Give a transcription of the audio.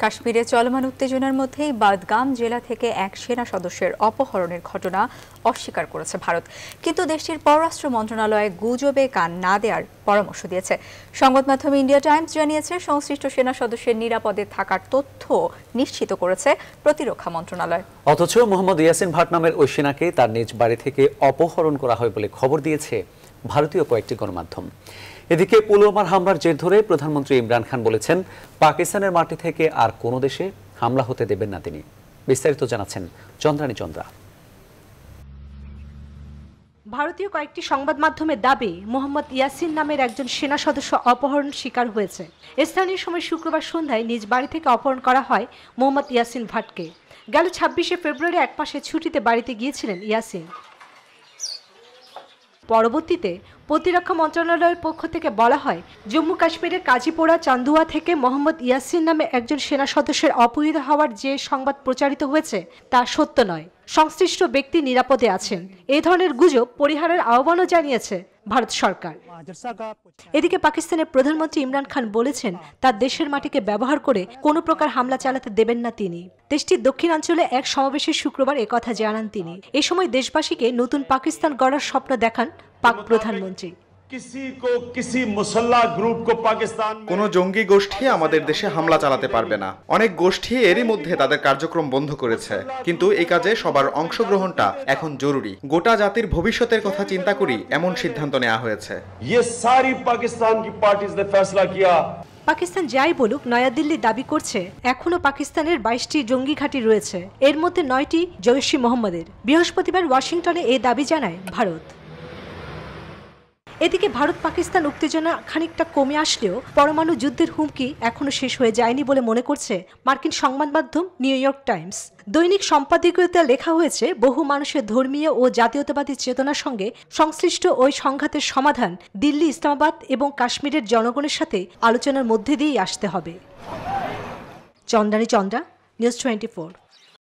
কাশ্মীরে চলমান উত্তেজনার মধ্যেই বাদগাম জেলা থেকে এক সেনা সদস্যের অপহরণের ঘটনা অস্বীকার করেছে ভারত, কিন্তু দেশটির পররাষ্ট্র মন্ত্রণালয় গুজবে কান না দেওয়ার পরামর্শ দিয়েছে। সংবাদ মাধ্যম ইন্ডিয়া টাইমস জানিয়েছে, সংশ্লিষ্ট সেনা সদস্যের নিরাপদে থাকার তথ্য নিশ্চিত করেছে প্রতিরক্ষা মন্ত্রণালয়। অথচ মোহাম্মদ ইয়াসিন ভাট নামের ওই সেনাকে তার নিজ বাড়ি থেকে অপহরণ করা হয় বলে খবর দিয়েছে ভারতীয় কয়েকটি গণমাধ্যম। এদিকে পুলওয়ামার হামলার জের ধরে প্রধানমন্ত্রী ইমরান খান বলেছেন, পাকিস্তানের মাটি থেকে আর কোনো দেশে হামলা হতে দেবেন না তিনি। বিস্তারিত জানাচ্ছেন চন্দ্রানী চন্দ্রা। ভারতীয় কয়েকটি সংবাদ মাধ্যমের দাবি, মোহাম্মদ ইয়াসিন নামের একজন সেনা সদস্য অপহরণ শিকার হয়েছে। স্থানীয় সময় শুক্রবার সন্ধ্যায় নিজ বাড়ি থেকে অপহরণ করা হয় মোহাম্মদ ইয়াসিন ভাটকে। গেল 26শে ফেব্রুয়ারি একমাসে ছুটিতে বাড়িতে গিয়েছিলেন ইয়াসিন। পরবর্তীতে প্রতিরক্ষা মন্ত্রণালয়ের পক্ষ থেকে বলা হয়, জম্মু কাশ্মীরের কাজিপোড়া চান্দুয়া থেকে মোহাম্মদ ইয়াসিন নামে একজন সেনা সদস্যের অপহৃত হওয়ার যে সংবাদ প্রচারিত হয়েছে তা সত্য নয়। সংশ্লিষ্ট ব্যক্তি নিরাপদে আছেন, এই ধরনের গুজব পরিহারের আহ্বানও জানিয়েছে ভারত সরকার। এদিকে পাকিস্তানের প্রধানমন্ত্রী ইমরান খান বলেছেন, তার দেশের মাটিকে ব্যবহার করে কোনো প্রকার হামলা চালাতে দেবেন না তিনি। দেশটির দক্ষিণাঞ্চলে এক সমাবেশে শুক্রবার একথা জানান তিনি। এ সময় দেশবাসীকে নতুন পাকিস্তান গড়ার স্বপ্ন দেখান পাক প্রধানমন্ত্রী। কোন জঙ্গি গোষ্ঠী আমাদের দেশে হামলা চালাতে পারবে না। অনেক গোষ্ঠী এরই মধ্যে তাদের কার্যক্রম বন্ধ করেছে, কিন্তু এই কাজে সবার অংশগ্রহণটা এখন জরুরি। গোটা জাতির ভবিষ্যতের কথা চিন্তা করি এমন সিদ্ধান্ত নেওয়া হয়েছে। পাকিস্তান যাই বলুক, নয়াদিল্লি দাবি করছে এখনো পাকিস্তানের 22টি জঙ্গি ঘাঁটি রয়েছে, এর মধ্যে 9টি জৈশ-ই মোহাম্মদের। বৃহস্পতিবার ওয়াশিংটনে এই দাবি জানায় ভারত। এদিকে ভারত পাকিস্তান উত্তেজনা খানিকটা কমে আসলেও পরমাণু যুদ্ধের হুমকি এখনো শেষ হয়ে যায়নি বলে মনে করছে মার্কিন সংবাদ মাধ্যম নিউ ইয়র্ক টাইমস। দৈনিক সম্পাদকীয়তে লেখা হয়েছে, বহু মানুষের ধর্মীয় ও জাতীয়তাবাদী চেতনার সঙ্গে সংশ্লিষ্ট ওই সংঘাতের সমাধান দিল্লি, ইসলামাবাদ এবং কাশ্মীরের জনগণের সাথে আলোচনার মধ্যে দিয়েই আসতে হবে। চন্দ্রানী চন্দ্রা, নিউজ 24।